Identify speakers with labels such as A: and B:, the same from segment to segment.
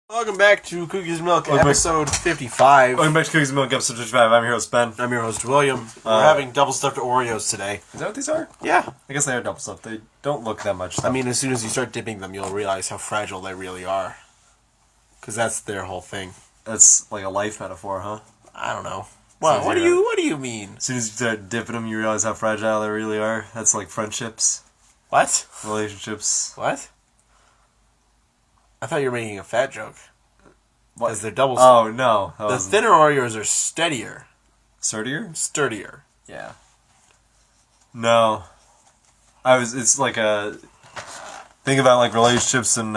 A: Welcome back to Cookies Milk,
B: Welcome back.
A: episode 55.
B: Welcome back to Cookies and Milk, episode 55. I'm your host, Ben.
A: I'm your host, William. We're having double stuffed Oreos today.
B: Is that what these are?
A: Yeah.
B: I guess they are double stuffed. They don't look that much.
A: I mean, as soon as you start dipping them, you'll realize how fragile they really are. Because that's their whole thing.
B: That's like a life metaphor, huh?
A: I don't know. Well, what do you mean?
B: As soon as you start dipping them, you realize how fragile they really are. That's like friendships,
A: What?
B: relationships.
A: What? I thought you were making a fat joke.
B: What?
A: Because they're double stuffed.
B: Oh, no.
A: The thinner Oreos are steadier.
B: Sturdier?
A: Sturdier.
B: Yeah. No. It's like a... Think about like relationships and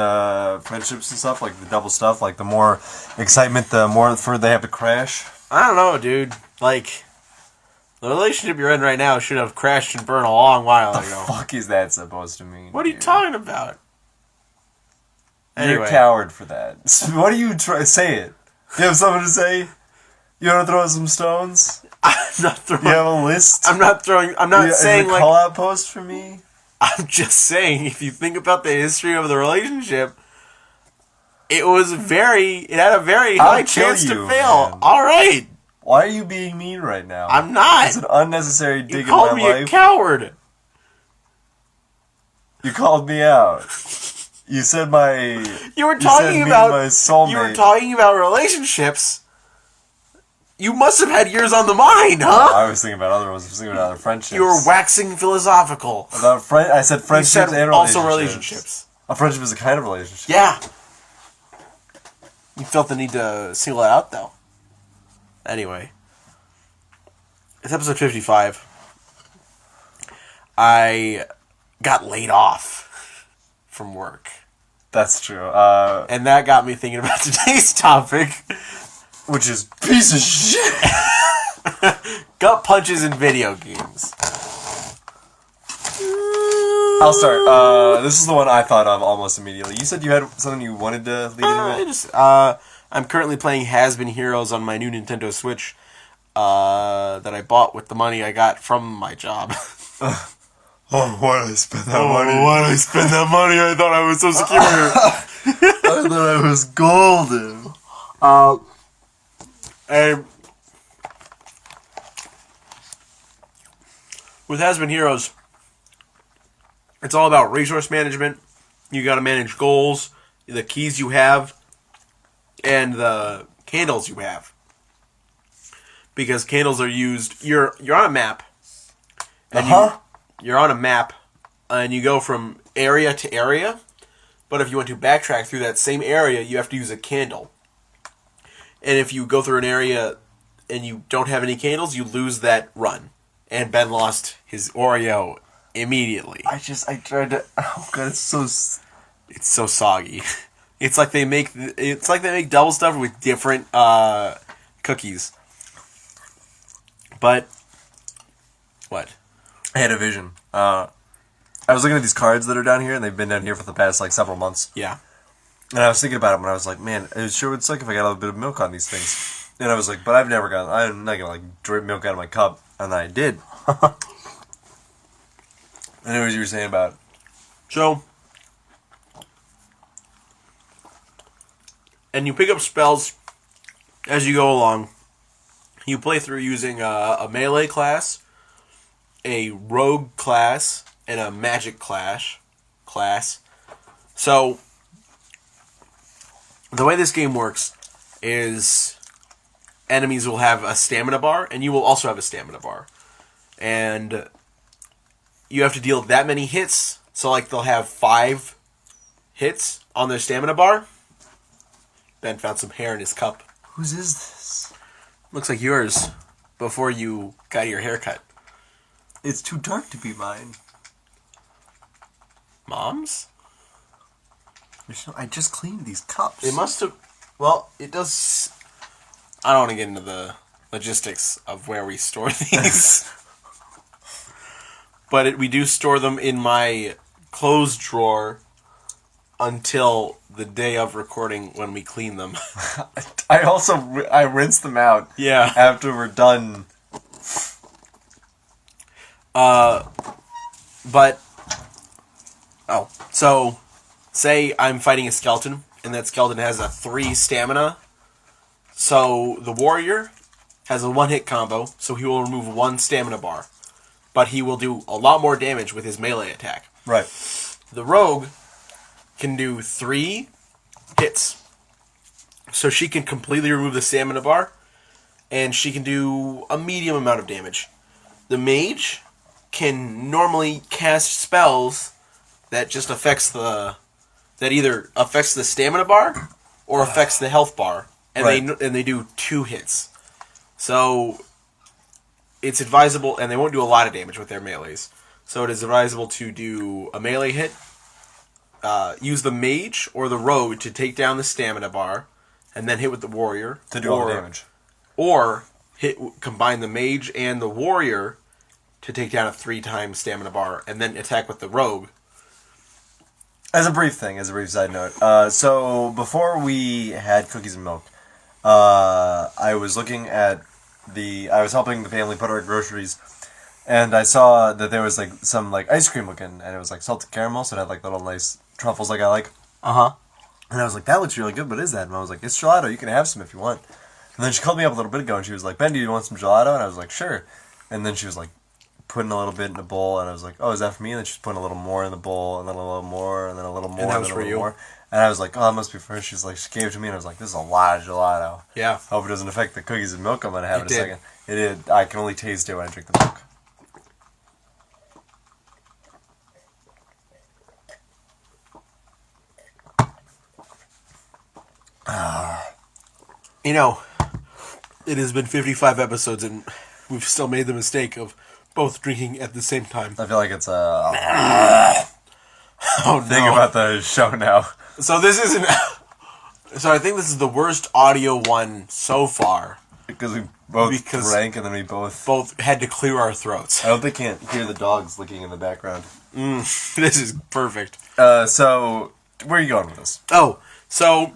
B: friendships and stuff, like the double stuff, like the more excitement, the more further they have to crash.
A: I don't know, dude. Like, the relationship you're in right now should have crashed and burned a long while
B: What
A: ago.
B: the fuck is that supposed to mean?
A: What are you
B: dude?
A: talking about?
B: You're a coward for that. What do you try? Say it. You have something to say? You want to throw some stones?
A: I'm not throwing.
B: You have a list?
A: I'm not throwing. I'm not saying
B: is it a
A: like.
B: call out post for me?
A: I'm just saying, if you think about the history of the relationship, it was very. It had a very
B: I'll
A: high
B: kill
A: chance
B: you,
A: to fail.
B: man.
A: All right,
B: Why are you being mean right now?
A: I'm not.
B: It's an unnecessary
A: You
B: dig in
A: called
B: my
A: me a
B: life.
A: coward.
B: You called me out. You said my.
A: You were
B: said
A: talking
B: me
A: about.
B: my soulmate.
A: You were talking about relationships. You must have had yours on the mind, huh?
B: I was thinking about other ones. I was thinking about other friendships.
A: You were waxing philosophical.
B: About I said
A: You
B: friendships
A: said
B: and
A: also
B: relationships.
A: relationships.
B: A friendship is a kind of relationship.
A: Yeah. You felt the need to single it out, though. Anyway. It's episode 55. I got laid off from work.
B: That's true.
A: And that got me thinking about today's topic.
B: Which is piece of shit.
A: Gut punches in video games.
B: I'll start. This is the one I thought of almost immediately. You said you had something you wanted to lead into it?
A: I'm currently playing Has-Been Heroes on my new Nintendo Switch that I bought with the money I got from my job.
B: Oh, why did I spend that money?
A: Why did I spend that money? I thought I was so secure.
B: I thought I was golden.
A: And with Has-Been Heroes, it's all about resource management. You got to manage goals, the keys you have, and the candles you have. Because candles are used. You're on a map, and you're on a map, and you go from area to area. But if you want to backtrack through that same area, you have to use a candle. And if you go through an area and you don't have any candles, you lose that run. And Ben lost his Oreo immediately.
B: I tried to. Oh god, it's so.
A: It's so soggy. It's like they make double stuff with different cookies. But what?
B: I had a vision. I was looking at these cards that are down here, and they've been down here for the past like several months.
A: Yeah.
B: And I was thinking about them, and I was like, man, it sure would suck if I got a little bit of milk on these things. And I was like, but I'm not gonna like drip milk out of my cup, and then I did. I know what you were saying about.
A: So, and you pick up spells as you go along. You play through using a melee class, a rogue class, and a magic class. So, the way this game works is enemies will have a stamina bar, and you will also have a stamina bar. And you have to deal that many hits. So, like, they'll have 5 hits on their stamina bar. Ben found some hair in his cup.
B: Whose is this?
A: Looks like yours before you got your hair cut.
B: It's too dark to be mine.
A: Mom's?
B: I just cleaned these cups.
A: It must have... Well, it does... I don't want to get into the logistics of where we store these. But we do store them in my clothes drawer until the day of recording when we clean them.
B: I rinse them out.
A: Yeah.
B: After we're done.
A: But... Oh. So, say I'm fighting a skeleton and that skeleton has a 3 stamina. So the warrior has a 1-hit combo, so he will remove 1 stamina bar. But he will do a lot more damage with his melee attack.
B: Right.
A: The rogue can do 3 hits. So she can completely remove the stamina bar, and she can do a medium amount of damage. The mage can normally cast spells that just that either affects the stamina bar or affects the health bar, and
B: Right.
A: they do 2 hits. So it's advisable, and they won't do a lot of damage with their melees. So it is advisable to do a melee hit, use the mage or the rogue to take down the stamina bar, and then hit with the warrior
B: To do all the damage.
A: or combine the mage and the warrior to take down a 3-time stamina bar, and then attack with the rogue.
B: As a brief side note, so before we had cookies and milk, I was looking at I was helping the family put our groceries, and I saw that there was like some like ice cream looking, and it was like salted caramel, so it had like little nice truffles like I like.
A: Uh-huh.
B: And I was like, that looks really good, what is that? And I was like, it's gelato, you can have some if you want. And then she called me up a little bit ago, and she was like, Ben, do you want some gelato? And I was like, sure. And then she was like, putting a little bit in a bowl, and I was like, oh, is that for me? And then she's putting a little more in the bowl, and then a little more, and then a little more,
A: And that
B: and
A: was
B: then a
A: for
B: little
A: you?
B: more. And I was like, oh, that must be for her. She's like, she gave it to me, and I was like, this is a lot of gelato.
A: Yeah.
B: I hope it doesn't affect the cookies and milk I'm going to have
A: It
B: in a
A: did.
B: second. It did. I can only taste it when I drink the milk.
A: You know, it has been 55 episodes, and we've still made the mistake of both drinking at the same time.
B: I feel like it's a
A: Oh,
B: thing
A: no.
B: about the show now.
A: So this isn't... So I think this is the worst audio one so far.
B: Because we both
A: Because-
B: drank, and then we both...
A: Both had to clear our throats.
B: I hope they can't hear the dogs licking in the background.
A: This is perfect.
B: So, where are you going with this?
A: Oh, so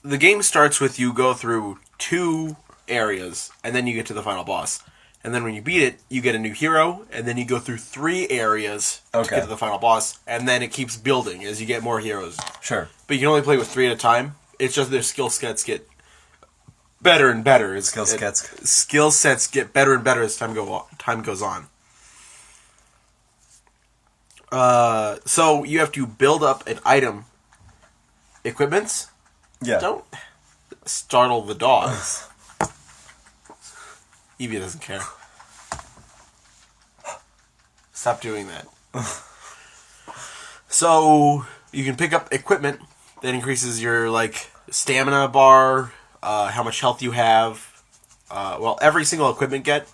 A: the game starts with you go through 2 areas, and then you get to the final boss. And then when you beat it, you get a new hero, and then you go through 3 areas to
B: Okay.
A: get to the final boss, and then it keeps building as you get more heroes.
B: Sure.
A: But you can only play with 3 at a time. It's just their skill sets get better and better.
B: Skill sets.
A: Skill sets get better and better as time goes on. So you have to build up an item equipments.
B: Yeah.
A: Don't startle the dogs. Evie doesn't care. Stop doing that. So you can pick up equipment that increases your like stamina bar, how much health you have. Well, every single equipment get,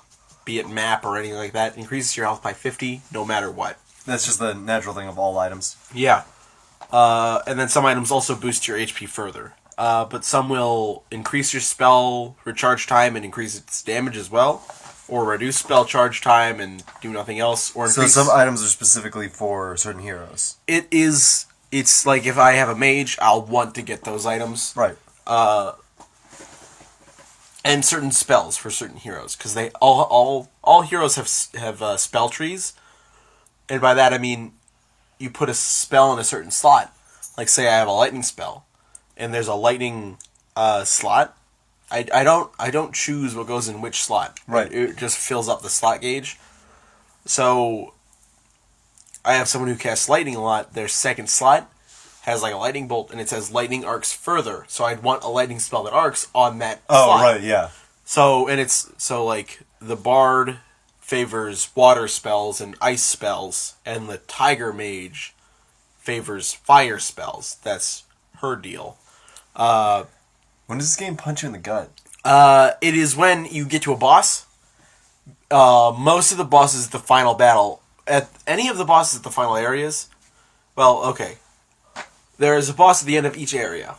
A: be it map or anything like that, increases your health by 50 no matter what.
B: That's just the natural thing of all items.
A: Yeah. And then some items also boost your HP further. But some will increase your spell recharge time and increase its damage as well. Or reduce spell charge time and do nothing else. Or
B: So
A: increase...
B: some items are specifically for certain heroes.
A: It's like if I have a mage, I'll want to get those items.
B: Right.
A: And certain spells for certain heroes. Because they all heroes have spell trees. And by that I mean you put a spell in a certain slot. Like say I have a lightning spell, and there's a lightning slot. I don't choose what goes in which slot.
B: Right.
A: It just fills up the slot gauge. So I have someone who casts lightning a lot. Their second slot has like a lightning bolt, and it says lightning arcs further. So I'd want a lightning spell that arcs on that slot.
B: Right, yeah.
A: So like the bard favors water spells and ice spells, and the tiger mage favors fire spells. That's her deal.
B: When does this game punch you in the gut?
A: It is when you get to a boss. Most of the bosses at the final battle, at any of the bosses at the final areas, well, okay. There is a boss at the end of each area.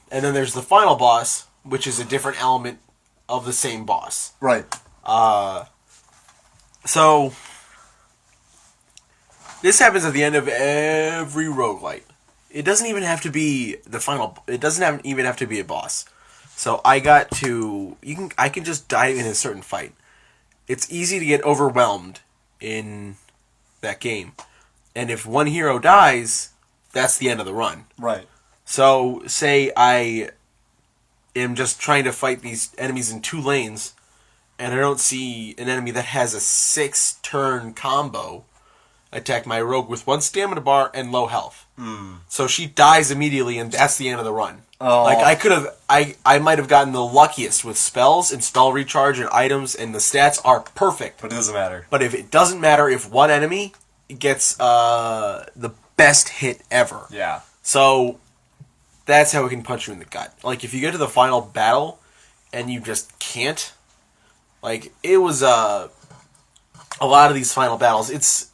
A: And then there's the final boss, which is a different element of the same boss.
B: Right.
A: So, this happens at the end of every roguelite. It doesn't even have to be the final... It doesn't even have to be a boss. So, I can just dive in a certain fight. It's easy to get overwhelmed in that game. And if one hero dies, that's the end of the run.
B: Right.
A: So, say I am just trying to fight these enemies in 2 lanes, and I don't see an enemy that has a 6-turn combo attack my rogue with 1 stamina bar and low health. So she dies immediately, and that's the end of the run.
B: Oh.
A: Like, I might have gotten the luckiest with spells and spell recharge and items, and the stats are perfect.
B: But it doesn't matter.
A: But if it doesn't matter if one enemy gets the best hit ever.
B: Yeah.
A: So that's how it can punch you in the gut. Like, if you get to the final battle and you just can't, like, it was a lot of these final battles.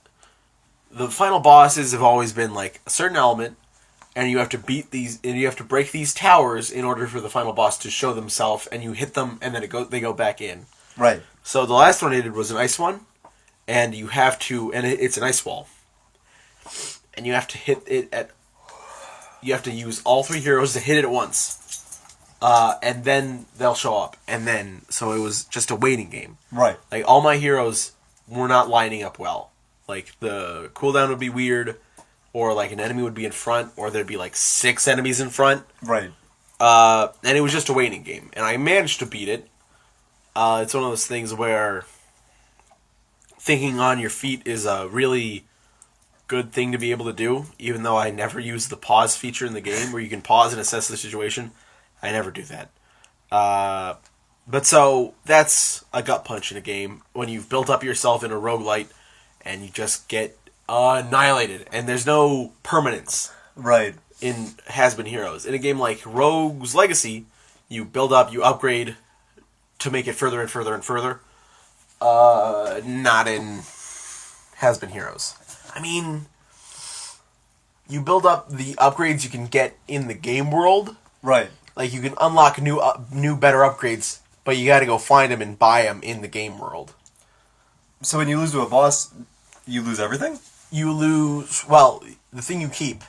A: The final bosses have always been like a certain element, and you have to beat these, and you have to break these towers in order for the final boss to show themselves, and you hit them, and then they go back in.
B: Right.
A: So the last one I did was an ice one, and you have to, and it's an ice wall, and you have to hit it at. You have to use all 3 heroes to hit it at once, and then they'll show up, and then so it was just a waiting game.
B: Right.
A: Like, all my heroes were not lining up well. Like, the cooldown would be weird, or like an enemy would be in front, or there'd be like 6 enemies in front.
B: Right.
A: And it was just a waiting game, and I managed to beat it. It's one of those things where thinking on your feet is a really good thing to be able to do, even though I never use the pause feature in the game where you can pause and assess the situation. I never do that. But so, that's a gut punch in a game, when you've built up yourself in a roguelite, and you just get annihilated, and there's no permanence
B: Right.
A: in Has-Been Heroes. In a game like Rogue's Legacy, you build up, you upgrade to make it further and further and further. Not in Has-Been Heroes. I mean, you build up the upgrades you can get in the game world.
B: Right.
A: Like, you can unlock new better upgrades, but you gotta go find them and buy them in the game world.
B: So when you lose to a boss, you lose everything?
A: You lose, well, the thing you keep.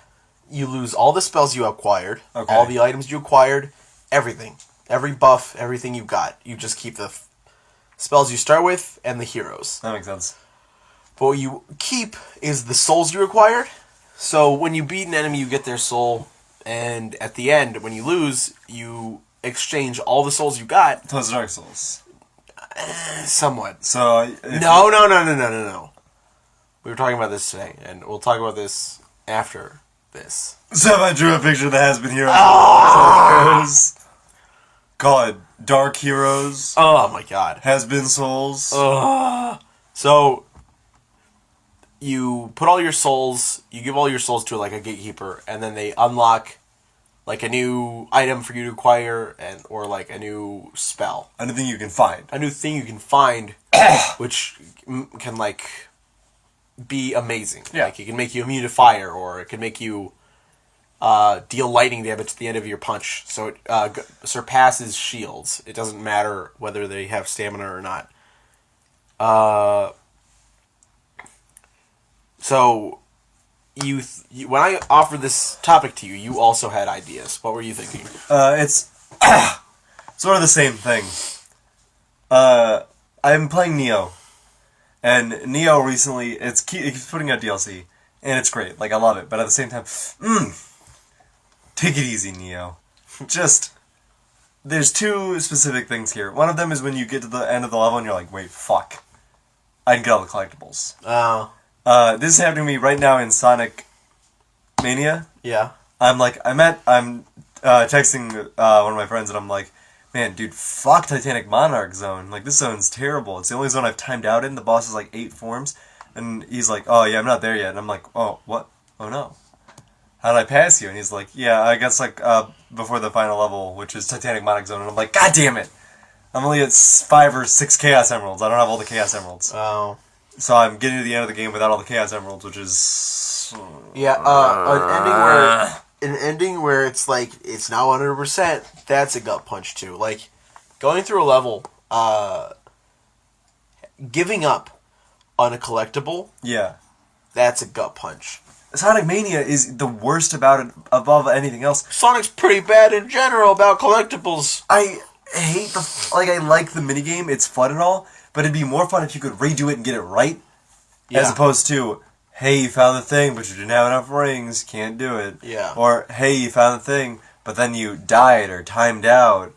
A: You lose all the spells you acquired,
B: Okay.
A: all the items you acquired, everything. Every buff, everything you got. You just keep the spells you start with and the heroes.
B: That makes sense.
A: But what you keep is the souls you acquired. So when you beat an enemy, you get their soul, and at the end, when you lose, you exchange all the souls you got.
B: So it's Dark Souls.
A: Somewhat.
B: So
A: No. We were talking about this today, and we'll talk about this after this.
B: So if I drew a picture that has been heroes, call it Dark Heroes,
A: Oh my god.
B: Has Been Souls.
A: So you put all your souls, you give all your souls to like a gatekeeper, and then they unlock like a new item for you to acquire, or like a new spell,
B: Anything you can find.
A: a new thing you can find, which can like be amazing.
B: Yeah.
A: Like, it can make you immune to fire, or it can make you deal lightning damage at the end of your punch, so it surpasses shields. It doesn't matter whether they have stamina or not. So, when I offered this topic to you, you also had ideas. What were you thinking?
B: It's sort of the same thing. I'm playing Neo. And Neo recently, it keeps putting out DLC. And it's great. Like, I love it. But at the same time, take it easy, Neo. Just, there's 2 specific things here. One of them is when you get to the end of the level and you're like, wait, fuck. I can get all the collectibles.
A: Oh.
B: This is happening to me right now in Sonic Mania.
A: Yeah.
B: I'm texting one of my friends and I'm like, man, dude, fuck Titanic Monarch Zone. Like, this zone's terrible. It's the only zone I've timed out in. The boss is like 8 forms. And he's like, oh, yeah, I'm not there yet. And I'm like, oh, what? Oh, no. How did I pass you? And he's like, yeah, I guess, like, before the final level, which is Titanic Monarch Zone. And I'm like, god damn it! I'm only at 5 or 6 Chaos Emeralds. I don't have all the Chaos Emeralds.
A: Oh.
B: So I'm getting to the end of the game without all the Chaos Emeralds, which is...
A: Yeah, an ending where it's like, it's now 100%, that's a gut punch too. Like, going through a level, giving up on a collectible,
B: Yeah.
A: that's a gut punch.
B: Sonic Mania is the worst about it above anything else.
A: Sonic's pretty bad in general about collectibles.
B: I hate I like the minigame, it's fun and all, but it'd be more fun if you could redo it and get it right, as
A: Yeah.
B: opposed to, hey, you found the thing, but you didn't have enough rings, can't do it.
A: Yeah.
B: Or, hey, you found the thing, but then you died or timed out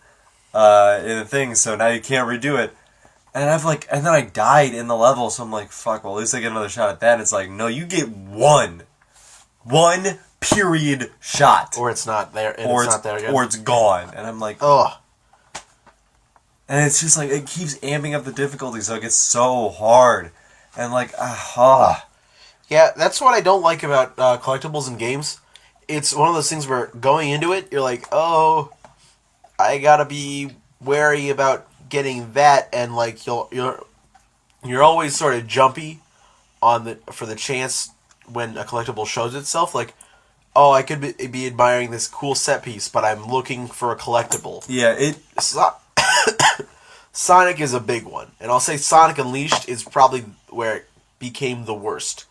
B: in the thing, so now you can't redo it. And and then I died in the level, so I'm like, fuck, well, at least I get another shot at that. And it's like, no, you get one period shot.
A: Or it's not there, and
B: Or
A: it's not there again.
B: Or it's gone. And I'm like,
A: Ugh.
B: and it's just like, it keeps amping up the difficulty, so it gets so hard. And like, ah.
A: Yeah, that's what I don't like about collectibles in games. It's one of those things where going into it, you're like, oh, I gotta be wary about getting that, and like you're always sort of jumpy for the chance when a collectible shows itself. Like, oh, I could be admiring this cool set piece, but I'm looking for a collectible.
B: Yeah,
A: Sonic is a big one, and I'll say Sonic Unleashed is probably where it became the worst,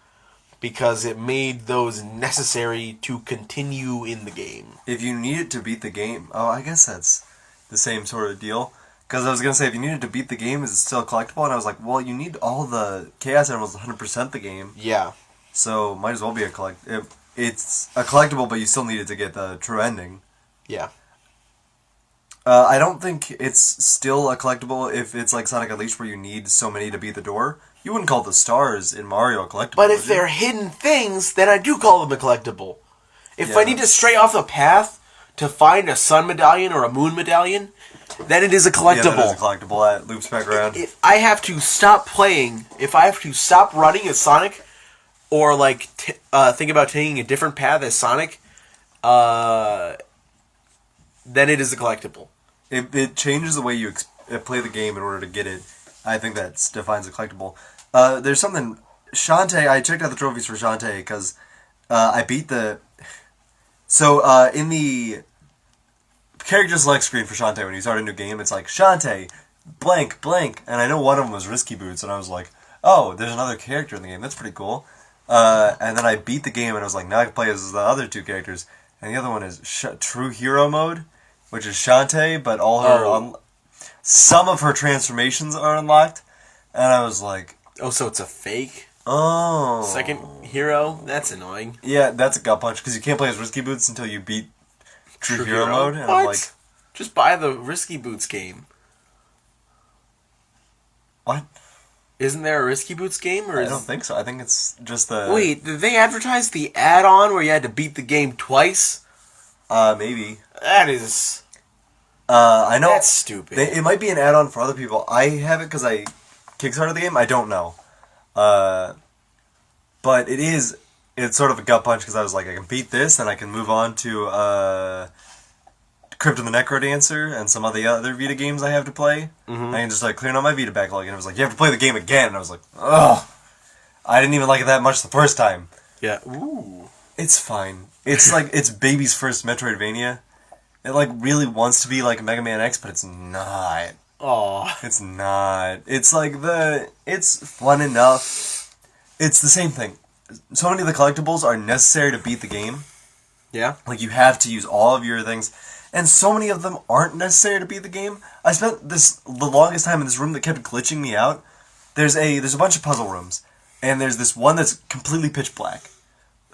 A: because it made those necessary to continue in the game.
B: if you needed to beat the game, oh, I guess that's the same sort of deal. Because I was going to say, if you needed to beat the game, is it still collectible? And I was like, well, you need all the Chaos Emeralds 100% the game.
A: Yeah.
B: So, might as well be it's a collectible, but you still needed to get the true ending.
A: Yeah.
B: I don't think it's still a collectible if it's like Sonic Unleashed where you need so many to beat the door. You wouldn't call the stars in Mario a collectible,
A: But
B: would
A: if
B: you?
A: they're hidden things, then I do call them a collectible. If
B: Yeah.
A: I need to stray off the path to find a sun medallion or a moon medallion, then it is a collectible.
B: Yeah, that is a collectible. That loops back around.
A: If I have to stop playing, if I have to stop running as Sonic, or like think about taking a different path as Sonic, then it is a collectible.
B: It changes the way you play the game in order to get it. I think that defines a collectible. There's something... Shantae, I checked out the trophies for Shantae because I beat the... So, in the character select screen for Shantae, when you start a new game, it's like, Shantae, blank, blank. And I know one of them was Risky Boots, and I was like, oh, there's another character in the game. That's pretty cool. And then I beat the game, and I was like, now I can play as the other two characters. And the other one is True Hero Mode, which is Shantae, but all her... some of her transformations are unlocked. And I was like...
A: Oh, so it's a fake
B: Oh.
A: second hero? That's annoying.
B: Yeah, that's a gut punch, because you can't play as Risky Boots until you beat True Hero Mode. And
A: What?
B: I'm like,
A: Just buy the Risky Boots game.
B: what?
A: Isn't there a Risky Boots game? Or
B: I don't think so. I think it's just the...
A: Wait, did they advertise the add-on where you had to beat the game twice?
B: Maybe.
A: That is...
B: I know...
A: That's stupid.
B: It might be an add-on for other people. I have it because I kickstarted the game. I don't know. But it's sort of a gut punch because I was like, I can beat this, and I can move on to Crypt of the Necrodancer and some of the other Vita games I have to play.
A: Mm-hmm.
B: I can just like clear out my Vita backlog, and it was like, you have to play the game again. And I was like, ugh. I didn't even like it that much the first time.
A: Yeah. Ooh.
B: It's fine. It's like, it's baby's first Metroidvania. It like really wants to be like Mega Man X, but it's not.
A: Aw.
B: It's not. It's like it's fun enough. It's the same thing. So many of the collectibles are necessary to beat the game.
A: Yeah?
B: Like, you have to use all of your things. And so many of them aren't necessary to beat the game. I spent the longest time in this room that kept glitching me out. There's a bunch of puzzle rooms. And there's this one that's completely pitch black.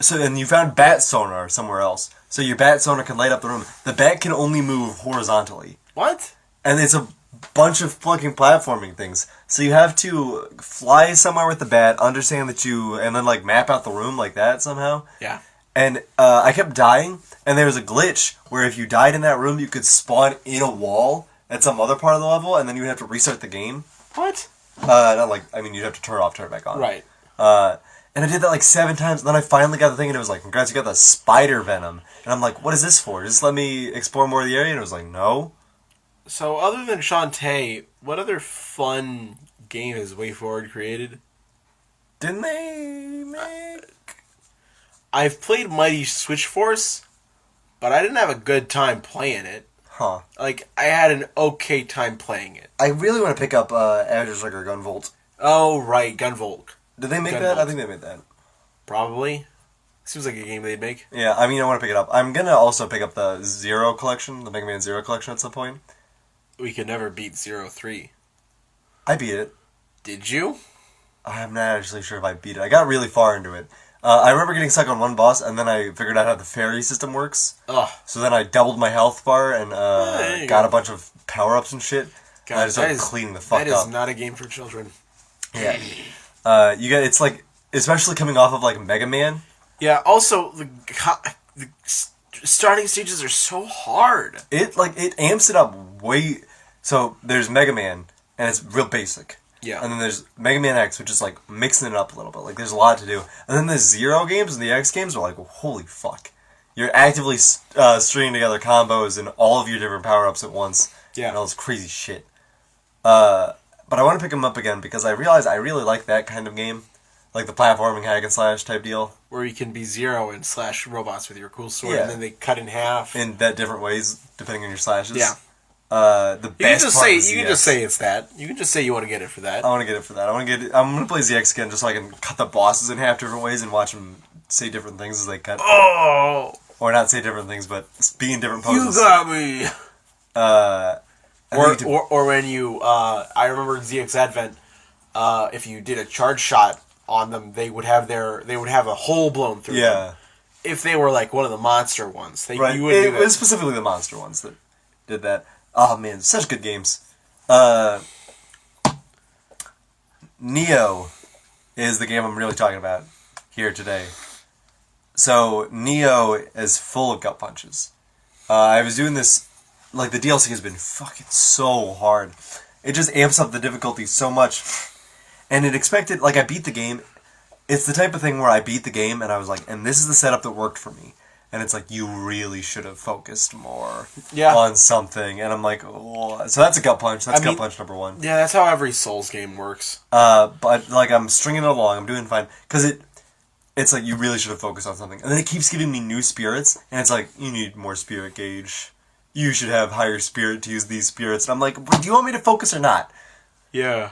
B: So, and you found bat sonar somewhere else. So your bat sonar can light up the room. The bat can only move horizontally.
A: What?
B: And it's a bunch of fucking platforming things. So you have to fly somewhere with the bat, understand that and then like map out the room like that somehow.
A: Yeah.
B: And I kept dying, and there was a glitch where if you died in that room, you could spawn in a wall at some other part of the level, and then you would have to restart the game.
A: What?
B: Not like, I mean, you'd have to turn it back on.
A: Right.
B: And I did that like 7 times, and then I finally got the thing, and it was like, congrats, you got the spider venom. And I'm like, what is this for? Just let me explore more of the area? And it was like, no.
A: So, other than Shantae, what other fun game has WayForward created?
B: Didn't they make...
A: I've played Mighty Switch Force, but I didn't have a good time playing it.
B: Huh.
A: Like, I had an okay time playing it.
B: I really want to pick up Azure Striker Gunvolt.
A: Oh, right, Gunvolt.
B: Did they make
A: Gunvolt.
B: that? I think they made that.
A: Probably. Seems like a game they'd make.
B: Yeah, I mean, I want to pick it up. I'm going to also pick up the Zero collection, the Mega Man Zero collection at some point.
A: We could never beat 0-3.
B: I beat it.
A: Did you?
B: I'm not actually sure if I beat it. I got really far into it. I remember getting stuck on one boss, and then I figured out how the fairy system works.
A: Ugh.
B: So then I doubled my health bar and
A: There you
B: got
A: go.
B: a bunch of power-ups and shit. And I just started cleaning the fuck
A: That
B: up.
A: is not a game for children.
B: Yeah. You got it's like, especially coming off of like Mega Man.
A: Yeah. Also, the starting stages are so hard.
B: It amps it up way. So there's Mega Man, and it's real basic.
A: Yeah.
B: And then there's Mega Man X, which is like mixing it up a little bit. Like there's a lot to do. And then the Zero games and the X games are like, holy fuck. You're actively stringing together combos and all of your different power-ups at once.
A: Yeah.
B: And all this crazy shit. But I want to pick them up again because I realize I really like that kind of game. Like the platforming hack and slash type deal.
A: Where you can be Zero and slash robots with your cool sword,
B: Yeah.
A: and then they cut in half.
B: In that different ways, depending on your slashes.
A: Yeah.
B: The
A: You can
B: best
A: just
B: part
A: say
B: is
A: you can
B: ZX.
A: just say it's that. You can just say you want to get it for that.
B: I want to get it for that. I'm gonna play ZX again just so I can cut the bosses in half different ways and watch them say different things as they cut.
A: Oh,
B: Or not say different things, but be in different
A: you
B: poses.
A: got me.
B: I think to-
A: Or when you, I remember in ZX Advent, if you did a charge shot on them, they would have a hole blown through.
B: yeah,
A: them. If they were like one of the monster ones,
B: right.
A: you would
B: It
A: do that.
B: was specifically the monster ones that did that. Oh man, such good games. Neo is the game I'm really talking about here today. So Neo is full of gut punches. I was doing this, like the DLC has been fucking so hard. It just amps up the difficulty so much. And it expected, like I beat the game. It's the type of thing where I beat the game and I was like, and this is the setup that worked for me. And it's like, you really should have focused more
A: Yeah.
B: on something. And I'm like, oh. So that's a gut punch. That's
A: I
B: gut
A: mean-
B: punch number one.
A: Yeah, that's how every Souls game works.
B: But like I'm stringing it along, I'm doing fine because it's like you really should have focused on something, and then it keeps giving me new spirits, and it's like you need more spirit gauge. You should have higher spirit to use these spirits, and I'm like, do you want me to focus or not?
A: Yeah.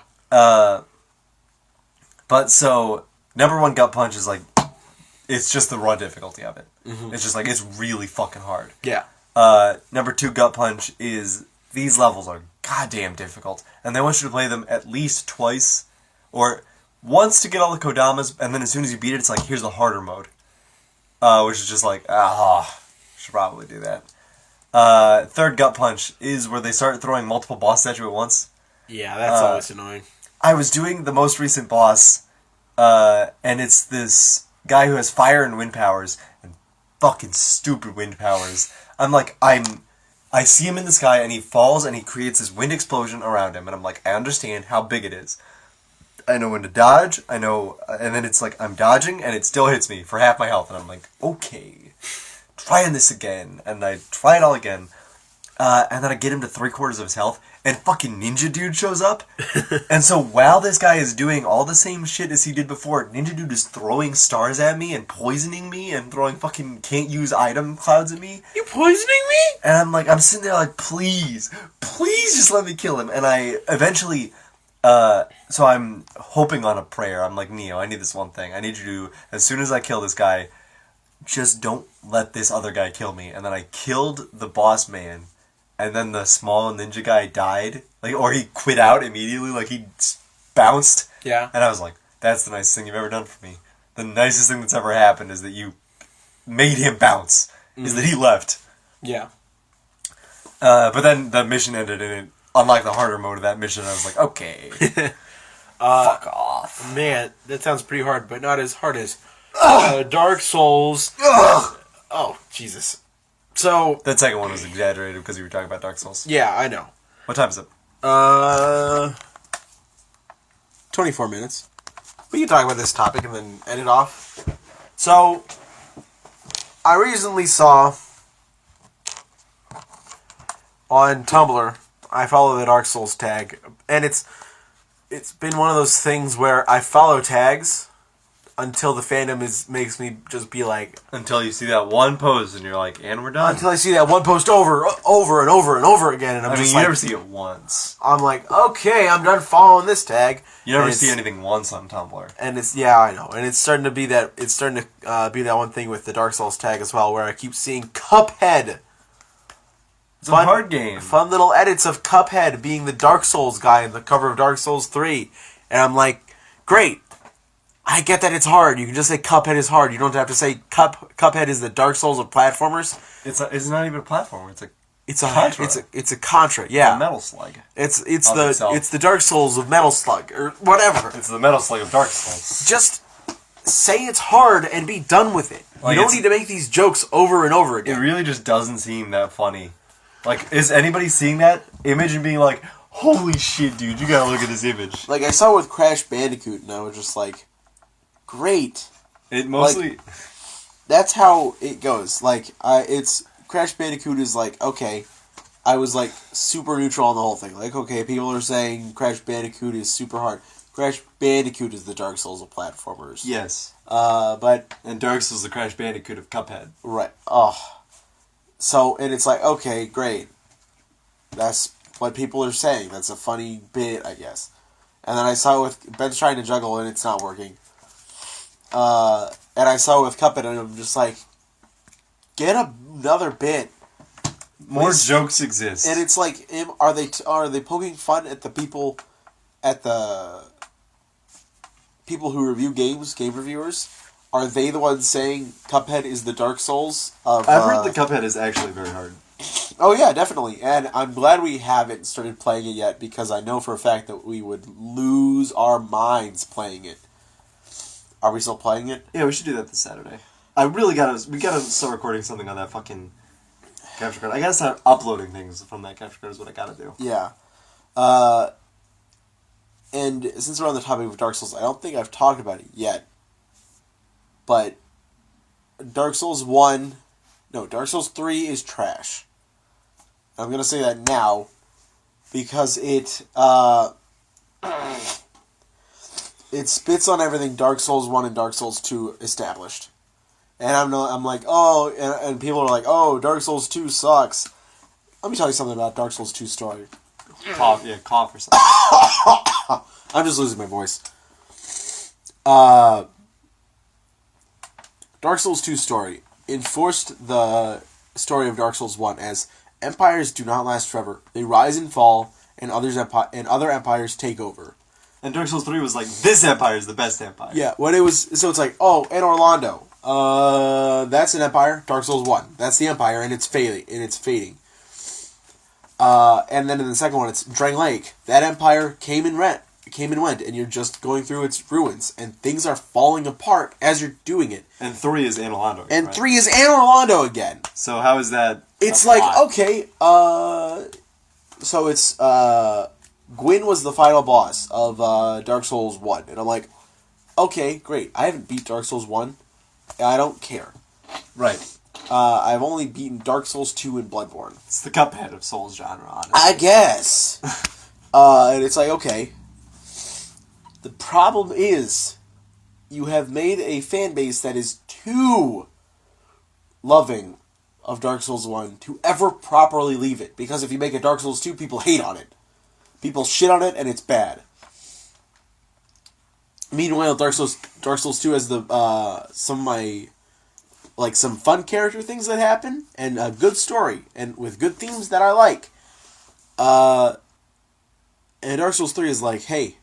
B: But so number one gut punch is like it's just the raw difficulty of it.
A: Mm-hmm.
B: It's just like it's really fucking hard.
A: Yeah.
B: Number two gut punch is these levels are goddamn difficult, and they want you to play them at least twice, or once to get all the Kodamas, and then as soon as you beat it, it's like here's the harder mode, which is just like should probably do that. Third gut punch is where they start throwing multiple bosses at you at once.
A: Yeah, that's always annoying.
B: I was doing the most recent boss, and it's this guy who has fire and wind powers, and fucking stupid wind powers. I see him in the sky, and he falls, and he creates this wind explosion around him, and I'm like, I understand how big it is. I know when to dodge, and then it's like, I'm dodging, and it still hits me for half my health, and I'm like, okay, trying this again, and I try it all again, and then I get him to 3/4 of his health, and fucking Ninja Dude shows up, and so while this guy is doing all the same shit as he did before, Ninja Dude is throwing stars at me, and poisoning me, and throwing fucking can't use item clouds at me,
A: You poisoning me?
B: and I'm sitting there like, please just let me kill him, and I eventually... so I'm hoping on a prayer. I'm like, Neo, I need this one thing. I need you to, as soon as I kill this guy, just don't let this other guy kill me. And then I killed the boss man, and then the small ninja guy died. Or he quit out immediately, like he bounced.
A: Yeah.
B: And I was like, that's the nicest thing you've ever done for me. The nicest thing that's ever happened is that you made him bounce, is that he left.
A: Yeah.
B: But then the mission ended, and it unlocked the harder mode of that mission, and I was like, okay. Fuck off.
A: Man, that sounds pretty hard, but not as hard as Dark Souls.
B: Ugh.
A: Oh, Jesus. So,
B: That second one was exaggerated because you were talking about Dark Souls.
A: yeah, I know.
B: What time is it?
A: 24 minutes. We can talk about this topic and then end it off. So, I recently saw on Tumblr, I follow the Dark Souls tag, and it's been one of those things where I follow tags until the fandom makes me just be like,
B: Until you see that one pose and you're like, and we're done.
A: until I see that one post over and over and over again, and I'm
B: I mean,
A: just
B: you
A: like,
B: never see it once.
A: I'm like, okay, I'm done following this tag.
B: You never
A: And
B: see
A: it's-
B: anything once on Tumblr.
A: And it's, yeah, I know, and it's starting to be that be that one thing with the Dark Souls tag as well, where I keep seeing Cuphead.
B: It's a hard game.
A: Fun little edits of Cuphead being the Dark Souls guy in the cover of Dark Souls 3. And I'm like, great. I get that it's hard. You can just say Cuphead is hard. You don't have to say Cuphead is the Dark Souls of platformers.
B: It's not even a platform.
A: It's a
B: Contra.
A: It's a Contra. Yeah,
B: a Metal Slug.
A: it's
B: of
A: the
B: itself.
A: it's the Dark Souls of Metal Slug or whatever.
B: It's the Metal Slug of Dark Souls.
A: Just say it's hard and be done with it.
B: Like,
A: you don't
B: it's-
A: need to make these jokes over and over
B: It
A: again.
B: really just doesn't seem that funny. Like, is anybody seeing that image and being like, "Holy shit, dude! You gotta look at this image."
A: Like I saw with Crash Bandicoot, and I was just like, great.
B: It mostly.
A: That's how it goes. Like it's Crash Bandicoot is like okay. I was like super neutral on the whole thing. Like okay, people are saying Crash Bandicoot is super hard. Crash Bandicoot is the Dark Souls of platformers.
B: Yes.
A: But
B: And Dark Souls, the Crash Bandicoot of Cuphead.
A: right. Oh. So and it's like okay, great. That's what people are saying. That's a funny bit, I guess. And then I saw it with Ben's trying to juggle and it's not working. And I saw it with Cuphead and I'm just like, get another bit.
B: More
A: Please.
B: jokes exist.
A: And it's like, are they poking fun at the people who review games, game reviewers? Are they the ones saying Cuphead is the Dark Souls of?
B: I've heard the Cuphead is actually very hard.
A: Oh yeah, definitely. And I'm glad we haven't started playing it yet because I know for a fact that we would lose our minds playing it. Are we still playing it?
B: Yeah, we should do that this Saturday. We gotta start recording something on that fucking capture card. I gotta start uploading things from that capture card is what I gotta do.
A: Yeah. And since we're on the topic of Dark Souls, I don't think I've talked about it yet. But Dark Souls 3 is trash. I'm going to say that now because it spits on everything Dark Souls 1 and Dark Souls 2 established. And I'm like, oh, and people are like, oh, Dark Souls 2 sucks. Let me tell you something about Dark Souls 2 story.
B: Cough or something.
A: I'm just losing my voice. Dark Souls 2 story enforced the story of Dark Souls 1 as empires do not last forever. They rise and fall, and other empires take over.
B: And Dark Souls 3 was like, this empire is the best empire.
A: Yeah, so it's like, oh, and Orlando. That's an empire. Dark Souls 1. That's the empire, and it's fading. And then in the second one, it's Drang Lake. That empire came and went, and you're just going through its ruins, and things are falling apart as you're doing it.
B: And 3 is Anne Orlando.
A: And
B: right?
A: 3 is Anne Orlando again.
B: So how is that?
A: It's
B: a
A: like,
B: plot?
A: okay, so it's, Gwyn was the final boss of, Dark Souls 1, and I'm like, okay, great, I haven't beat Dark Souls 1, I don't care.
B: Right.
A: I've only beaten Dark Souls 2 and Bloodborne.
B: It's the Cuphead of Souls genre, honestly.
A: I guess. And it's like, okay, the problem is, you have made a fan base that is too loving of Dark Souls 1 to ever properly leave it. Because if you make a Dark Souls 2, people hate on it. People shit on it, and it's bad. Meanwhile, Dark Souls 2 has some fun character things that happen, and a good story, and with good themes that I like. And Dark Souls 3 is like, hey,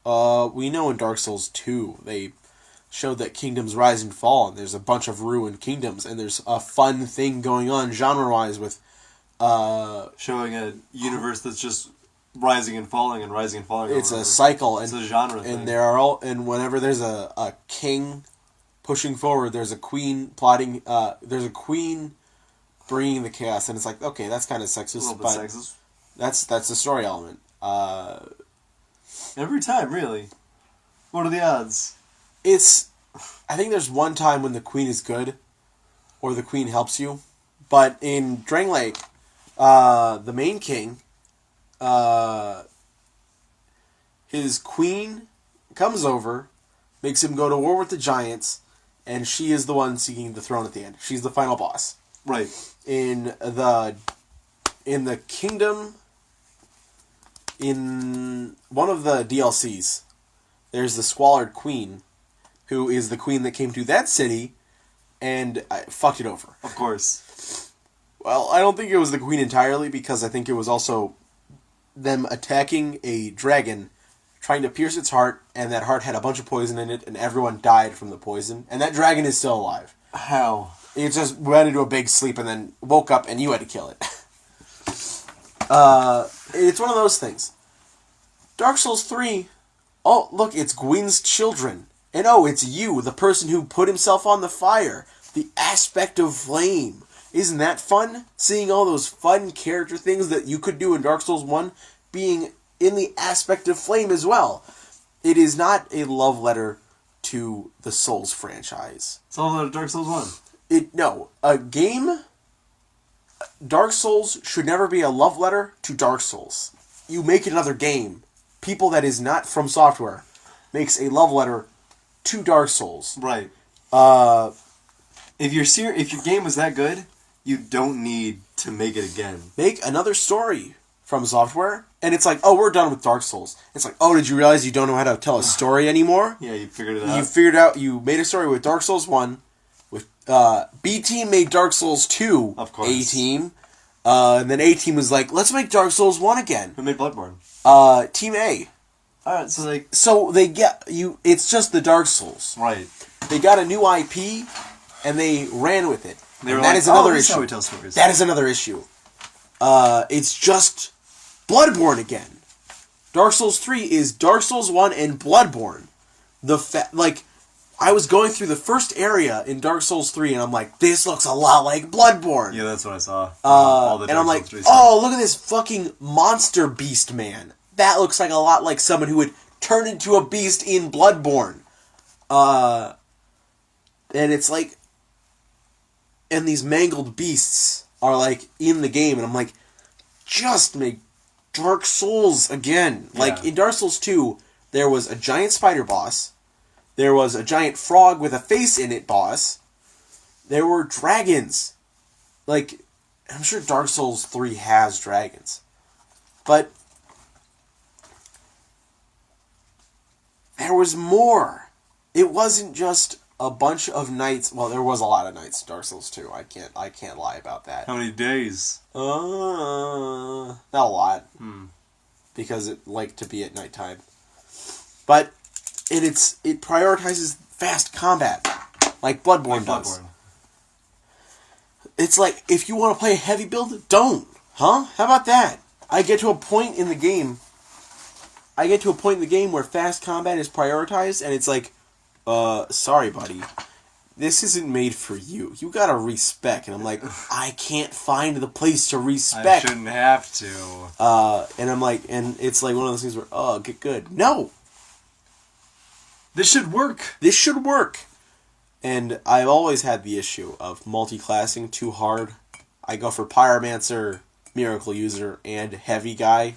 A: we know in Dark Souls 2, they showed that kingdoms rise and fall, and there's a bunch of ruined kingdoms, and there's a fun thing going on genre-wise with...
B: showing a universe that's just rising and falling and rising and falling.
A: It's a cycle,
B: It's a genre thing.
A: And whenever there's a king pushing forward, there's a queen plotting, there's a queen bringing the chaos, and it's like, okay, that's kind of sexist,
B: a little bit
A: but
B: sexist.
A: that's the story element.
B: Every time, really. What are the odds?
A: I think there's one time when the queen is good, or the queen helps you, but in Drang Lake, the main king, his queen comes over, makes him go to war with the giants, and she is the one seeking the throne at the end. She's the final boss.
B: Right.
A: In the kingdom, in one of the DLCs, there's the Squalid Queen, who is the queen that came to that city, and fucked it over.
B: Of course.
A: Well, I don't think it was the queen entirely, because I think it was also them attacking a dragon, trying to pierce its heart, and that heart had a bunch of poison in it, and everyone died from the poison, and that dragon is still alive.
B: How?
A: It just went into a big sleep and then woke up, and you had to kill it. It's one of those things. Dark Souls 3, oh, look, it's Gwyn's children. And oh, it's you, the person who put himself on the fire. The aspect of flame. Isn't that fun? Seeing all those fun character things that you could do in Dark Souls 1 being in the aspect of flame as well. It is not a love letter to the Souls franchise.
B: It's all about Dark Souls 1.
A: A game... Dark Souls should never be a love letter to Dark Souls. You make another game. People that is not from software makes a love letter to Dark Souls.
B: Right. If your game was that good, you don't need to make it again.
A: Make another story from software, and it's like, oh, we're done with Dark Souls. It's like, oh, did you realize you don't know how to tell a story anymore?
B: Yeah, you figured it out.
A: You figured out, you made a story with Dark Souls 1, with B-Team made Dark Souls 2,
B: of course.
A: A-Team, and then A-Team was like, let's make Dark Souls 1 again.
B: Who made Bloodborne?
A: Team A.
B: Alright,
A: So they get, it's just the Dark Souls.
B: Right.
A: They got a new IP, and they ran with it.
B: That is another issue. How we tell stories.
A: That is another issue. It's just Bloodborne again. Dark Souls 3 is Dark Souls 1 and Bloodborne. I was going through the first area in Dark Souls 3, and I'm like, this looks a lot like Bloodborne.
B: Yeah, that's what I saw.
A: And I'm like, oh, look at this fucking monster beast man. That looks like a lot like someone who would turn into a beast in Bloodborne. And it's like... And these mangled beasts are, like, in the game. And I'm like, just make Dark Souls again. Yeah. Like, in Dark Souls 2, there was a giant spider boss. There was a giant frog with a face in it boss. There were dragons. Like, I'm sure Dark Souls 3 has dragons. But... there was more. It wasn't just a bunch of knights. Well, there was a lot of knights in Dark Souls 2. I can't lie about that.
B: How many days?
A: Not a lot. Because it liked to be at nighttime. But it prioritizes fast combat. Like Bloodborne does. It's like, if you want to play a heavy build, don't. Huh? How about that? I get to a point in the game where fast combat is prioritized, and it's like, sorry, buddy. This isn't made for you. You gotta respec. And I'm like, I can't find the place to respec.
B: I shouldn't have to.
A: And I'm like, and it's like one of those things where, oh, get good. No!
B: This should work.
A: This should work. And I've always had the issue of multi-classing too hard. I go for Pyromancer, Miracle User, and Heavy Guy.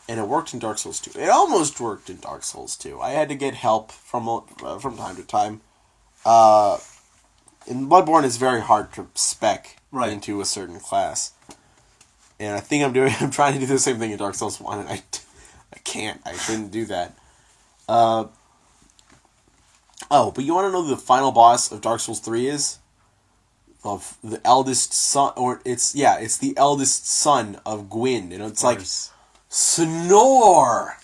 A: And it worked in Dark Souls 2. It almost worked in Dark Souls 2. I had to get help from time to time. In Bloodborne, it's very hard to spec into a certain class. And I think I'm trying to do the same thing in Dark Souls 1, and I can't. I shouldn't do that. But you want to know who the final boss of Dark Souls 3 is? Of the eldest son, it's the eldest son of Gwyn. And it's like... Snore!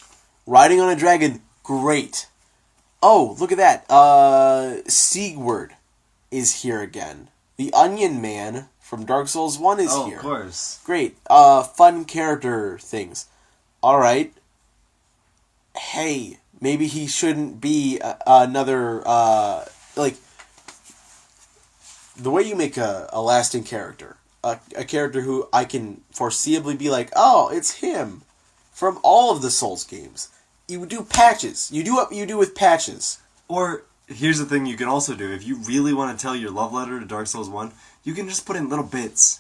A: Riding on a dragon, great. Oh, look at that. Sigurd is here again. The Onion Man from Dark Souls 1 is here.
B: Oh, of course.
A: Great. Fun character things. Alright. Hey, maybe he shouldn't be another, the way you make a lasting character. A character who I can foreseeably be like, oh, it's him. From all of the Souls games. You do patches. You do what you do with patches.
B: Or, here's the thing you can also do. If you really want to tell your love letter to Dark Souls 1, you can just put in little bits.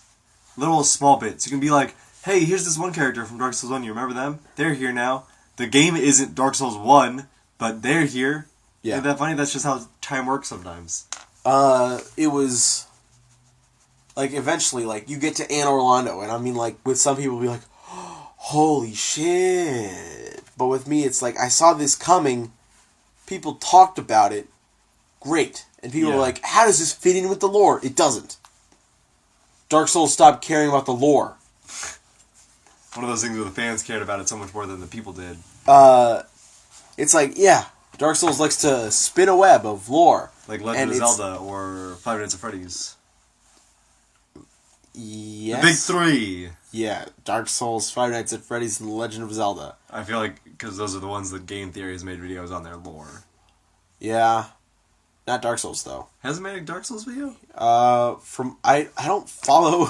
B: Little small bits. You can be like, hey, here's this one character from Dark Souls 1. You remember them? They're here now. The game isn't Dark Souls 1, but they're here. Yeah. Isn't that funny? That's just how time works sometimes.
A: It was... like, eventually, like, you get to Anne Orlando, and I mean, like, with some people be like, holy shit. But with me, it's like, I saw this coming. People talked about it. Great. And people were like, how does this fit in with the lore? It doesn't. Dark Souls stopped caring about the lore.
B: One of those things where the fans cared about it so much more than the people did.
A: It's like, yeah, Dark Souls likes to spin a web of lore.
B: Like Legend
A: And
B: of
A: it's-
B: Zelda or Five Nights at Freddy's.
A: Yes.
B: The big three.
A: Yeah, Dark Souls, Five Nights at Freddy's, and The Legend of Zelda.
B: I feel like because those are the ones that Game Theory has made videos on their lore.
A: Yeah. Not Dark Souls, though.
B: Hasn't made a Dark Souls video?
A: I don't follow...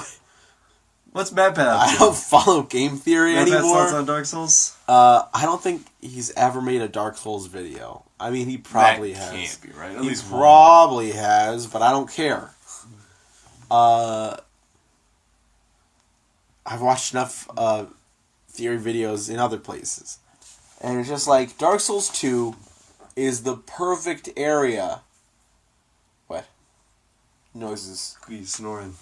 B: What's MadPat up
A: I
B: to?
A: don't follow Game Theory
B: MadPat's
A: anymore.
B: thoughts on Dark Souls?
A: I don't think he's ever made a Dark Souls video. I mean, he probably
B: That
A: has.
B: can't be right. At
A: He
B: least one.
A: probably has, but I don't care. I've watched enough theory videos in other places. And it's just like, Dark Souls 2 is the perfect area. What? Noises.
B: He's snoring.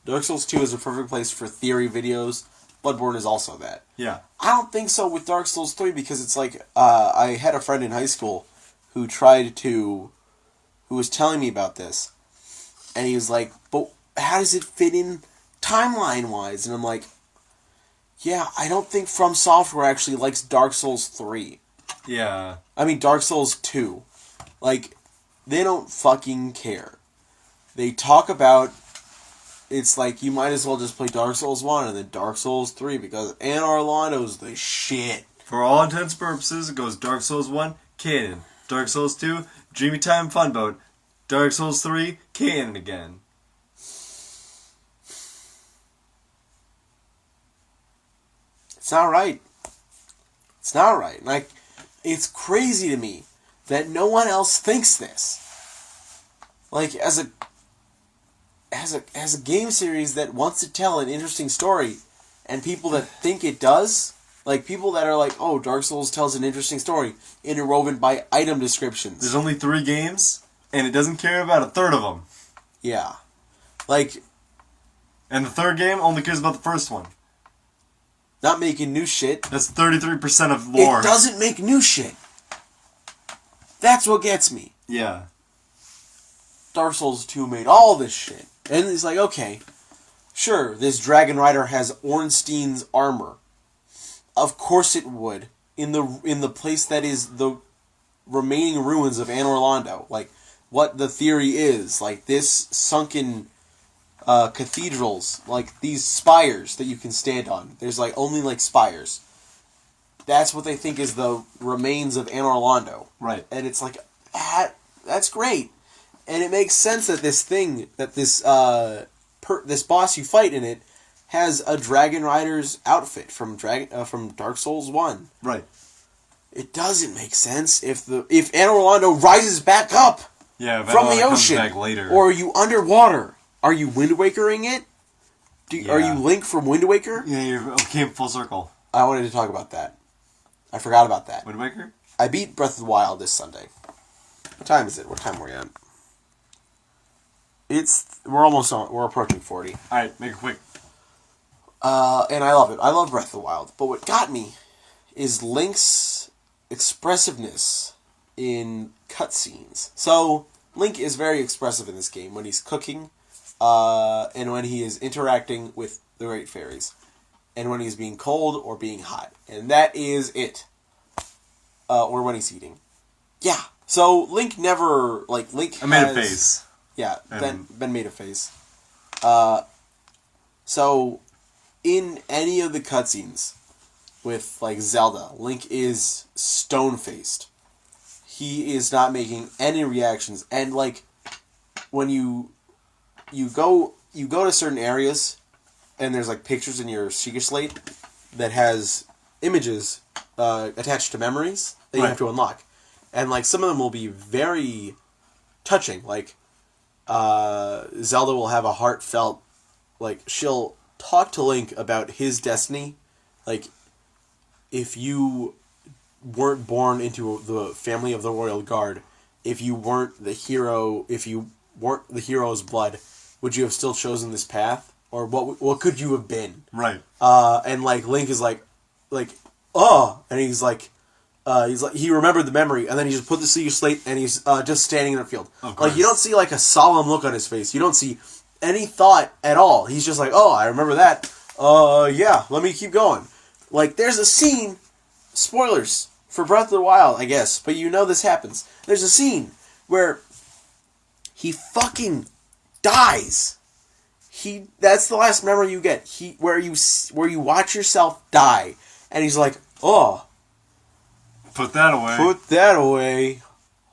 A: Dark Souls 2 is a perfect place for theory videos. Bloodborne is also that.
B: Yeah.
A: I don't think so with Dark Souls 3 because it's like, I had a friend in high school who was telling me about this. And he was like, but how does it fit in timeline-wise? And I'm like, yeah, I don't think From Software actually likes Dark Souls 3.
B: Yeah.
A: I mean, Dark Souls 2. Like, they don't fucking care. They talk about, it's like, you might as well just play Dark Souls 1 and then Dark Souls 3 because Anor Londo's the shit.
B: For all intents and purposes, it goes Dark Souls 1, canon. Dark Souls 2, Dreamy Time Funboat. Dark Souls 3, canon again.
A: It's not right. It's not right. Like, it's crazy to me that no one else thinks this. Like, as a game series that wants to tell an interesting story, and people that think it does, like people that are like, oh, Dark Souls tells an interesting story, interwoven by item descriptions.
B: There's only 3 games, and it doesn't care about a third of them.
A: Yeah. Like,
B: And the third game only cares about the first one.
A: not making new shit.
B: That's 33% of lore.
A: It doesn't make new shit. That's what gets me.
B: Yeah.
A: Dark Souls 2 made all this shit. And it's like, okay, sure, this Dragon Rider has Ornstein's armor. Of course it would. In the place that is the remaining ruins of Anor Londo. Like, what the theory is. Like, this sunken cathedrals. Like, these spires that you can stand on. There's, like, only, like, spires. That's what they think is the remains of Anor Londo.
B: Right.
A: And it's like, that's great. And it makes sense that this boss you fight in it has a Dragon Rider's outfit from Dark Souls 1.
B: Right.
A: It doesnn't make sense if Anor Londo rises back up
B: Yeah,
A: from the
B: Valhalla comes
A: ocean.
B: back later.
A: Or are you underwater? Are you Wind Wakering it? Are
B: Yeah.
A: you Link from Wind Waker?
B: Yeah, you came full circle.
A: I wanted to talk about that. I forgot about that.
B: Wind Waker?
A: I beat Breath of the Wild this Sunday. What time is it? What time are we at? We're approaching 40.
B: Alright, make it quick.
A: And I love it. I love Breath of the Wild. But what got me is Link's expressiveness in cutscenes. So, Link is very expressive in this game when he's cooking, and when he is interacting with the Great Fairies, and when he's being cold or being hot. And that is it. Or when he's eating. Yeah. So, Link never, Link
B: I made a
A: has-
B: face.
A: Yeah,
B: And-
A: Ben made a face. So, in any of the cutscenes with, Zelda, Link is stone-faced. He is not making any reactions. And, when you go to certain areas, and there's, pictures in your Sheikah Slate that has images attached to memories that you
B: Right.
A: have to unlock. And, some of them will be very touching, Zelda will have a heartfelt, she'll talk to Link about his destiny. If you weren't born into the family of the Royal Guard, if you weren't the hero's blood, would you have still chosen this path? Or what could you have been?
B: Right.
A: And Link is and he's he remembered the memory, and then he just put the Sheikah Slate, and he's just standing in the field.
B: Of course.
A: You don't see a solemn look on his face. You don't see any thought at all. He's just oh, I remember that. Yeah, let me keep going. There's a scene, spoilers for Breath of the Wild, I guess, but you know this happens. There's a scene where he fucking dies. That's the last memory you get. Where you watch yourself die, and he's like, "Oh,
B: Put that away.
A: put that away."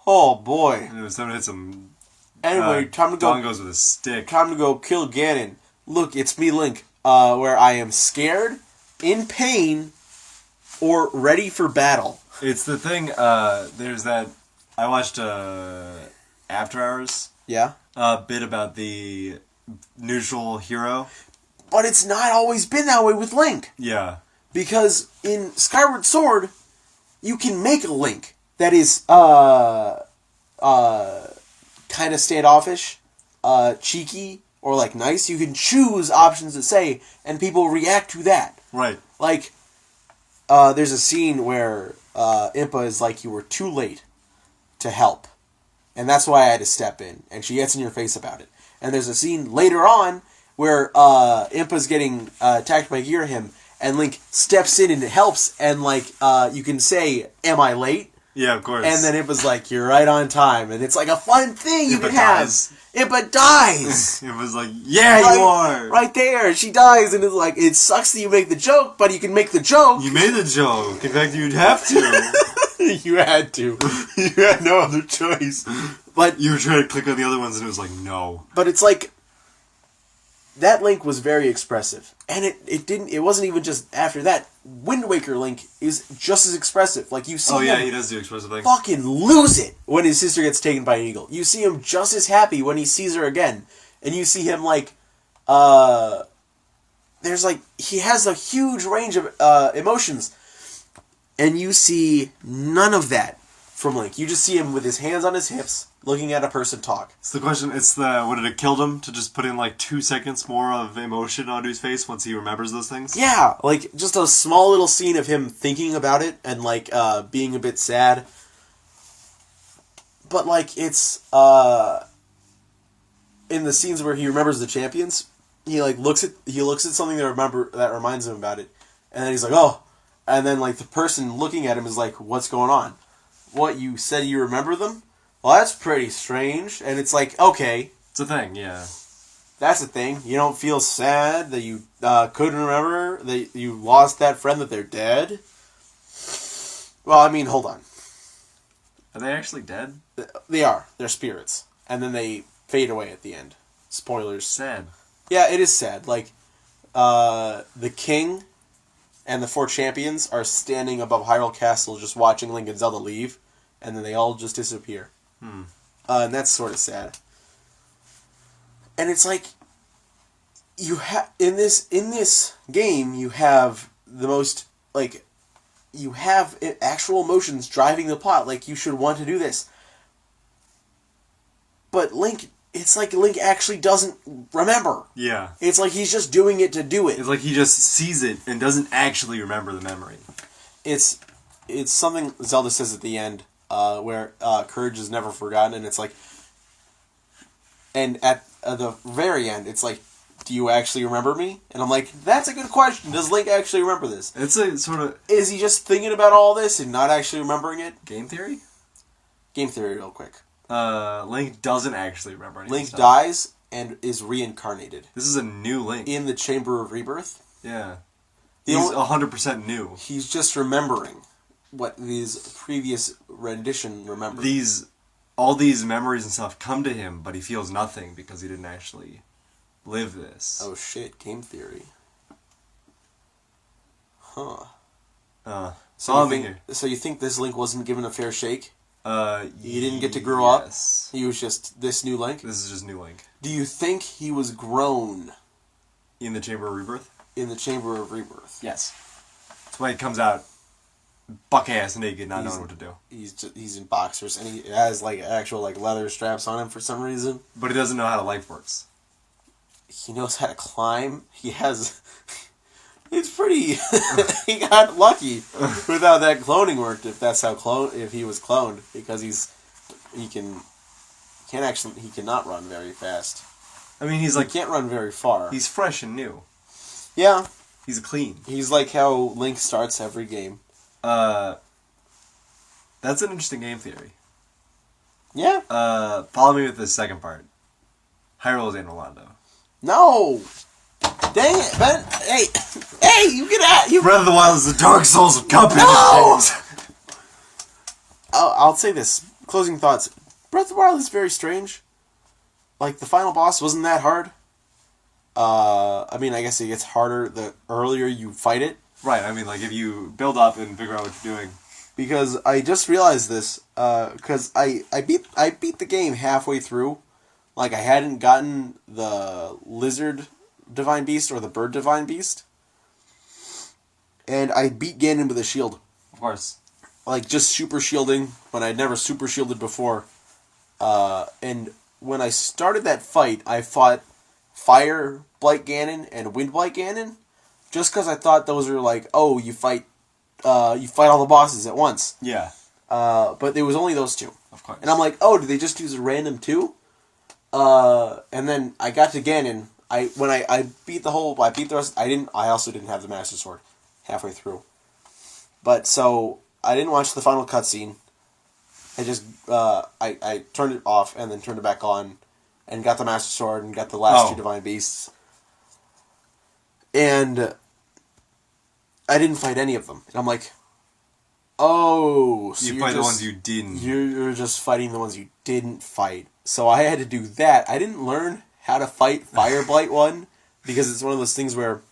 A: Oh boy.
B: And someone hits him.
A: Anyway, time to go.
B: Don goes with a stick.
A: Time to go kill Ganon. Look, it's me, Link. Where I am scared, in pain, or ready for battle.
B: It's the thing. There's that. I watched After Hours
A: Yeah.
B: bit about the neutral hero.
A: But it's not always been that way with Link.
B: Yeah.
A: Because in Skyward Sword, you can make a Link that is kind of standoffish, cheeky, or like nice. You can choose options to say, and people react to that.
B: Right.
A: Like, there's a scene where Impa is like, "You were too late to help, and that's why I had to step in," and she gets in your face about it. And there's a scene later on where Impa's getting attacked by Girahim, and Link steps in and helps, and like you can say, "Am I late?"
B: Yeah, of course.
A: And then Impa's like, "You're right on time," and it's like a fun thing you
B: Impa
A: can have.
B: dies.
A: Impa dies.
B: It was like, yeah, you are.
A: Right there, she dies, and it's like, it sucks that you make the joke, but you can make the joke.
B: You made the joke. In fact, you'd have to.
A: You had to. You had no other choice. But
B: You were trying to click on the other ones, and it was like, no.
A: but it's like that Link was very expressive, and it wasn't even just after that. Wind Waker Link is just as expressive. Like, you see
B: Oh, yeah,
A: him
B: he does do expressive things.
A: fucking lose it when his sister gets taken by an eagle. You see him just as happy when he sees her again, and you see him like there's like, he has a huge range of emotions, and you see none of that from Link. You just see him with his hands on his hips, looking at a person talk.
B: It's the question, would it have killed him to just put in like 2 seconds more of emotion onto his face once he remembers those things?
A: Yeah, like just a small little scene of him thinking about it and like being a bit sad. But like, it's in the scenes where he remembers the champions, he like looks at something that reminds him about it, and then he's like, "Oh," and then like the person looking at him is like, "What's going on? What, you said you remember them? Well, that's pretty strange." And it's like, okay,
B: It's a thing, yeah.
A: that's the thing. You don't feel sad that you couldn't remember that you lost that friend, that they're dead. Well, I mean, hold on.
B: Are they actually dead?
A: They are. They're spirits, and then they fade away at the end. Spoilers.
B: Sad.
A: Yeah, it is sad. Like, the king and the 4 champions are standing above Hyrule Castle just watching Link and Zelda leave, and then they all just disappear. And that's sort of sad. And it's like, you have in this game, you have the most, like, you have actual emotions driving the plot. Like, you should want to do this. But Link, it's like Link actually doesn't remember.
B: Yeah.
A: It's like he's just doing it to do it.
B: It's like he just sees it and doesn't actually remember the memory.
A: It's something Zelda says at the end, where courage is never forgotten, and it's like, and at the very end, it's like, "Do you actually remember me?" And I'm like, that's a good question. Does Link actually remember this?
B: It's a sort of
A: Is he just thinking about all this and not actually remembering it?
B: game theory.
A: Game theory, real quick.
B: Link doesn't actually remember anything.
A: Link dies and is reincarnated
B: This is a new Link.
A: in the Chamber of Rebirth.
B: Yeah.
A: The
B: He's
A: only-
B: 100% new.
A: He's just remembering what his previous rendition remembered.
B: All these memories and stuff come to him, but he feels nothing because he didn't actually live this.
A: Oh shit, game theory. Huh. So you think this Link wasn't given a fair shake? He didn't get to grow up?
B: Yes.
A: He was just this new Link?
B: This is just new Link.
A: Do you think he was grown
B: In the Chamber of Rebirth?
A: in the Chamber of Rebirth?
B: Yes. That's why he comes out buck-ass naked, not knowing what to do.
A: He's in boxers, and he has like actual like leather straps on him for some reason.
B: But he doesn't know how life works.
A: He knows how to climb. He has... It's pretty... He got lucky with how that cloning worked, if that's how if he was cloned, because he cannot run very fast.
B: I mean, he's
A: He
B: like,
A: can't run very far.
B: he's fresh and new.
A: Yeah,
B: He's clean.
A: he's like how Link starts every game.
B: That's an interesting game theory.
A: Yeah.
B: Follow me with the second part. Hyrule Zane Rolando.
A: No. Dang it, Ben. Hey, you get out. You.
B: Breath of the Wild is the Dark Souls of Cuphead.
A: No! I'll say this. Closing thoughts. Breath of the Wild is very strange. Like, the final boss wasn't that hard. I mean, I guess it gets harder the earlier you fight it.
B: Right, I mean, like, if you build up and figure out what you're doing.
A: Because I just realized this. Because I beat the game halfway through. Like, I hadn't gotten the Lizard Divine Beast or the Bird Divine Beast. And I beat Ganon with a shield.
B: Of course.
A: Like, just super shielding when I'd never super shielded before. And when I started that fight, I fought Fire Blight Ganon and Wind Blight Ganon. Just because I thought those were like, oh, you fight all the bosses at once.
B: Yeah.
A: But there was only those two.
B: Of course.
A: And I'm like, oh, did they just use a random two? And then I got to Ganon. I beat the rest. I also didn't have the Master Sword halfway through. But so I didn't watch the final cutscene. I just I turned it off and then turned it back on, and got the Master Sword and got the last two Divine Beasts. And I didn't fight any of them. And I'm like, oh, so
B: you fight the ones you didn't.
A: You're just fighting the ones you didn't fight. So I had to do that. I didn't learn how to fight Fire Blight one because it's one of those things where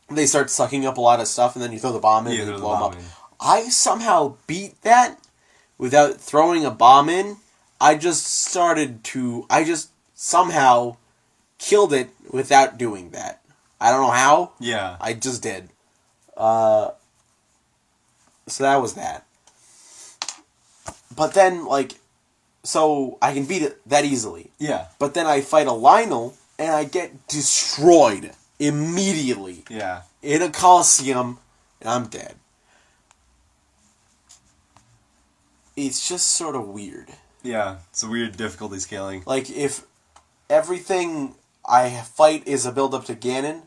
A: they start sucking up a lot of stuff and then you throw the bomb in and you blow them up. I somehow beat that without throwing a bomb in. I just somehow killed it without doing that. I don't know how.
B: Yeah.
A: I just did. So that was that. But then, like, so I can beat it that easily.
B: Yeah.
A: But then I fight a Lynel, and I get destroyed immediately.
B: Yeah.
A: In a Coliseum, and I'm dead. It's just sort of weird.
B: Yeah, it's a weird difficulty scaling.
A: Like, if everything I fight is a build-up to Ganon...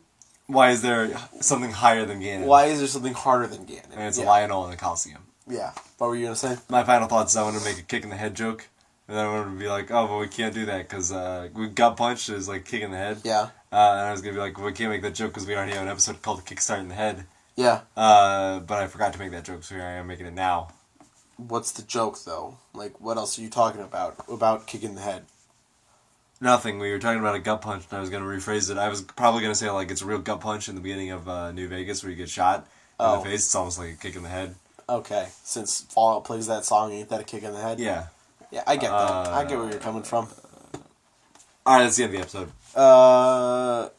B: Why is there something higher than Ganon?
A: Why is there something harder than Ganon?
B: And it's a Lionel in a Coliseum.
A: Yeah. What were you going to say?
B: My final thoughts is I want to make a kick in the head joke. And then I want to be like, oh, but we can't do that because we gut punch is like kick in the head.
A: Yeah.
B: And I was going to be like, well, we can't make that joke because we already have an episode called Kickstart in the Head.
A: Yeah.
B: But I forgot to make that joke, so here I am making it now.
A: What's the joke, though? Like, what else are you talking about kicking the head?
B: Nothing. We were talking about a gut punch, and I was going to rephrase it. I was probably going to say, like, it's a real gut punch in the beginning of New Vegas where you get shot in the face. It's almost like a kick in the head.
A: Okay. Since Fallout plays that song, ain't that a kick in the head?
B: Yeah.
A: Yeah, I get that. I get where you're coming from.
B: Alright, that's the end of the episode.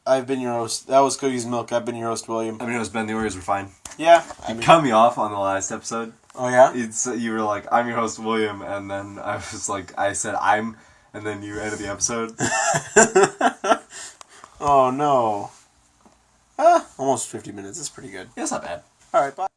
A: I've been your host. That was Cookies and Milk. I've been your host, William.
B: I've been your host, Ben. The Warriors were fine.
A: Yeah.
B: You cut me off on the last episode.
A: Oh, yeah?
B: You were like, I'm your host, William, and then I was like, I said I'm, and then you ended the episode.
A: Oh, no. Almost 50 minutes. That's pretty good.
B: Yeah, it's not bad.
A: Alright, bye.